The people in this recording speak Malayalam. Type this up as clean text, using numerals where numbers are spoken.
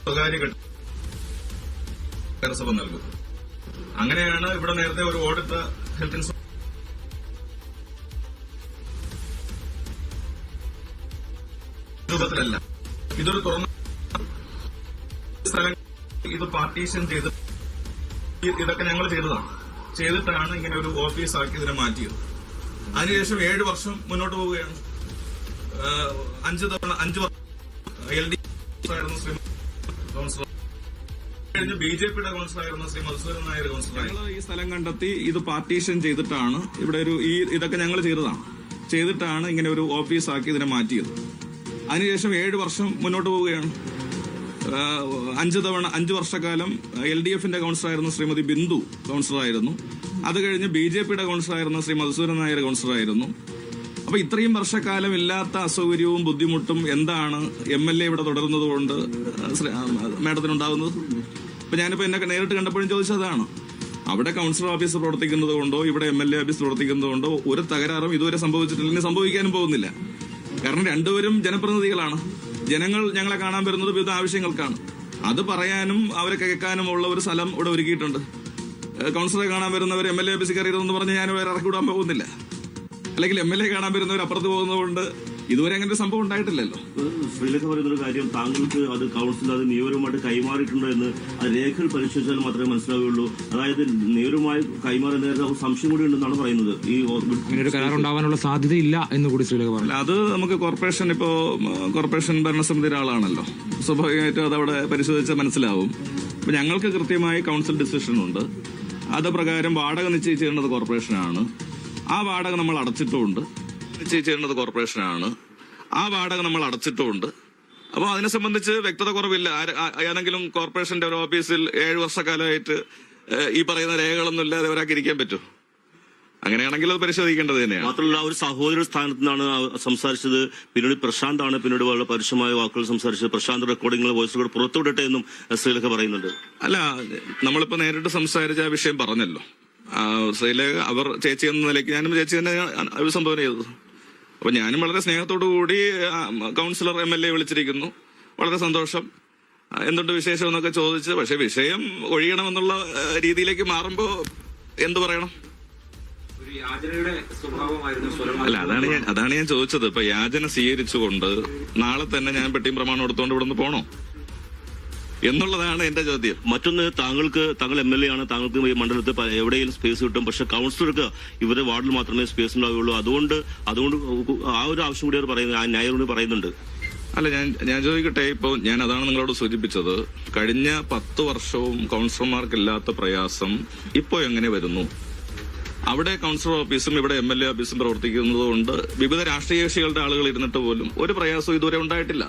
സ്വകാര്യ നഗരസഭ നൽകും. അങ്ങനെയാണ് ഇവിടെ നേരത്തെ ഒരു ഓടിട്ട ഹെൽത്ത് ഇൻസ്പെക്ടർ രൂപത്തിലല്ല. ഇതൊരു തുറന്ന സ്ഥലം, ഇത് പാർട്ടീഷൻ ചെയ്ത് ഇതൊക്കെ ഞങ്ങൾ ചെയ്തിട്ടാണ് ഇങ്ങനെ ഒരു ഓഫീസാക്കി ഇതിനെ മാറ്റിയത്. അതിനുശേഷം 7 വർഷം മുന്നോട്ട് പോവുകയാണ്. 5 വർഷം LDF ആയിരുന്നു ശ്രീ കൌൺസിലർ, കഴിഞ്ഞ് BJPയുടെ കൌൺസിലറായിരുന്ന ശ്രീ മധുസൂദൻ നായർ കൌൺസിലർ. ഈ സ്ഥലം കണ്ടെത്തി ഇത് പാർട്ടീഷൻ ചെയ്തിട്ടാണ് ഇവിടെ ഒരു ഇതൊക്കെ ഞങ്ങൾ ചെയ്തിട്ടാണ് ഇങ്ങനെ ഒരു ഓഫീസാക്കി ഇതിനെ മാറ്റിയത്. അതിനുശേഷം 7 വർഷം മുന്നോട്ട് പോവുകയാണ്. 5 വർഷക്കാലം LDFന്റെ കൌൺസിലറായിരുന്ന ശ്രീമതി ബിന്ദു കൌൺസിലറായിരുന്നു. അത് കഴിഞ്ഞ് BJPയുടെ കൌൺസിലറായിരുന്ന ശ്രീ മധുസൂദൻ നായർ കൌൺസിലറായിരുന്നു. അപ്പൊ ഇത്രയും വർഷക്കാലം ഇല്ലാത്ത അസൗകര്യവും ബുദ്ധിമുട്ടും എന്താണ് MLA ഇവിടെ തുടരുന്നതുകൊണ്ട് മാഡത്തിനുണ്ടാകുന്നത്? അപ്പൊ ഞാനിപ്പോ എന്നെ നേരിട്ട് കണ്ടപ്പോഴും ചോദിച്ചതാണ്. അവിടെ കൌൺസിലർ ഓഫീസ് പ്രവർത്തിക്കുന്നത് കൊണ്ടോ ഇവിടെ MLA ഓഫീസ് പ്രവർത്തിക്കുന്നത് കൊണ്ടോ ഒരു തകരാറും ഇതുവരെ സംഭവിച്ചിട്ടില്ലെങ്കിൽ സംഭവിക്കാനും പോകുന്നില്ല. കാരണം രണ്ടുപേരും ജനപ്രതിനിധികളാണ്. ജനങ്ങൾ ഞങ്ങളെ കാണാൻ വരുന്നത് വിവിധ ആവശ്യങ്ങൾക്കാണ്. അത് പറയാനും അവരെ കേൾക്കാനും ഉള്ള ഒരു സ്ഥലം ഇവിടെ ഒരുക്കിയിട്ടുണ്ട്. കൌൺസിലറെ കാണാൻ വരുന്നവർ MLA ഓഫീസിൽ കയറിയതെന്ന് പറഞ്ഞ് ഞാൻ വേറെ ഇറക്കി വിടാൻ പോകുന്നില്ല. അല്ലെങ്കിൽ MLA കാണാൻ വരുന്നവർ അപ്പുറത്ത് പോകുന്നതുകൊണ്ട് ഇതുവരെ അങ്ങനെ ഒരു സംഭവം ഉണ്ടായിട്ടില്ലല്ലോ. ശ്രീലേഖ പറയുന്നൊരു കാര്യം, താങ്കൾക്ക് അത് കൌൺസിൽ അത് നിയമപരമായിട്ട് കൈമാറിയിട്ടുണ്ടോ എന്ന് അത് രേഖകൾ പരിശോധിച്ചാൽ മാത്രമേ മനസ്സിലാവുകയുള്ളൂ. അതായത് നിയമപരമായി കൈമാറുന്ന സംശയം കൂടി ഉണ്ടെന്നാണ് പറയുന്നത്. ഈ ഒരു കരാറുണ്ടാവാനുള്ള സാധ്യതയില്ല എന്ന് കൂടി ശ്രീലേഖ പറഞ്ഞു. അത് നമുക്ക് കോർപ്പറേഷൻ ഭരണസമിതിയുടെ ആളാണല്ലോ, സ്വാഭാവികമായിട്ടും അതവിടെ പരിശോധിച്ചാൽ മനസ്സിലാവും. അപ്പൊ ഞങ്ങൾക്ക് കൃത്യമായി കൌൺസിൽ ഡിസിഷൻ ഉണ്ട്. അത് പ്രകാരം വാടക നിശ്ചയിച്ചിരുന്നത് കോർപ്പറേഷനാണ്. ആ വാടക നമ്മൾ അടച്ചിട്ടുമുണ്ട്. നിശ്ചയിച്ചിരുന്നത് കോർപ്പറേഷനാണ്. ആ വാടക നമ്മൾ അടച്ചിട്ടുമുണ്ട്. അപ്പോൾ അതിനെ സംബന്ധിച്ച് വ്യക്തത കുറവില്ല. ഏതെങ്കിലും കോർപ്പറേഷന്റെ ഒരു ഓഫീസിൽ 7 വർഷക്കാലമായിട്ട് ഈ പറയുന്ന രേഖകളൊന്നും ഇല്ലാതെ ഒരാൾക്ക് ഇരിക്കാൻ പറ്റുമോ? അങ്ങനെയാണെങ്കിൽ അത് പരിശോധിക്കേണ്ടത് തന്നെയാണ്. മാത്രമല്ല, ഒരു സഹോദര സ്ഥാനത്ത് നിന്നാണ് സംസാരിച്ചത്. പിന്നീട് പ്രശാന്താണ് പിന്നീട് വളരെ പരുഷമായ വാക്കുകൾ സംസാരിച്ചത്. പ്രശാന്ത് റെക്കോർഡിംഗ് വോയിസ് റെക്കോർഡ് പുറത്തുവിടട്ടെ എന്നും ശ്രീലേഖ പറയുന്നുണ്ട്. അല്ല, നമ്മളിപ്പോ നേരിട്ട് സംസാരിച്ച ആ വിഷയം പറഞ്ഞല്ലോ. ശ്രീലേഖ അവർ ചേച്ചി എന്ന നിലയ്ക്ക് ഞാനും ചേച്ചി തന്നെ അഭിസംബോധന ചെയ്തത്. അപ്പൊ ഞാനും വളരെ സ്നേഹത്തോടു കൂടി കൌൺസിലർ MLA വിളിച്ചിരിക്കുന്നു. വളരെ സന്തോഷം, എന്തുണ്ട് വിശേഷം എന്നൊക്കെ ചോദിച്ച്. പക്ഷെ വിഷയം ഒഴിയണമെന്നുള്ള രീതിയിലേക്ക് മാറുമ്പോ എന്തു പറയണം? അല്ല, അതാണ് ഞാൻ ചോദിച്ചത്. ഇപ്പൊ യാചന സ്വീകരിച്ചുകൊണ്ട് നാളെ തന്നെ ഞാൻ പെട്ടിയും പ്രമാണം എടുത്തുകൊണ്ട് ഇവിടെ നിന്ന് പോണോ എന്നുള്ളതാണ് എന്റെ ചോദ്യം. മറ്റൊന്ന്, താങ്കൾ MLA ആണ്. താങ്കൾക്ക് ഈ മണ്ഡലത്തിൽ എവിടെയെങ്കിലും സ്പേസ് കിട്ടും. പക്ഷെ കൌൺസിലർക്ക് ഇവരുടെ വാർഡിൽ മാത്രമേ സ്പേസ് ഉണ്ടാവുകയുള്ളൂ. അതുകൊണ്ട് ആ ഒരു ആവശ്യം കൂടി അവർ പറയുന്നത്, ആ ന്യായം കൂടി പറയുന്നുണ്ട്. അല്ല, ഞാൻ ചോദിക്കട്ടെ. ഇപ്പൊ ഞാൻ അതാണ് നിങ്ങളോട് സൂചിപ്പിച്ചത്. കഴിഞ്ഞ 10 വർഷവും കൌൺസിലർമാർക്കില്ലാത്ത പ്രയാസം ഇപ്പോ എങ്ങനെ വരുന്നു? അവിടെ കൌൺസിലർ ഓഫീസും ഇവിടെ MLA ഓഫീസും പ്രവർത്തിക്കുന്നത് കൊണ്ട് വിവിധ രാഷ്ട്രീയ കക്ഷികളുടെ ആളുകൾ ഇരുന്നിട്ട് പോലും ഒരു പ്രയാസവും ഇതുവരെ ഉണ്ടായിട്ടില്ല.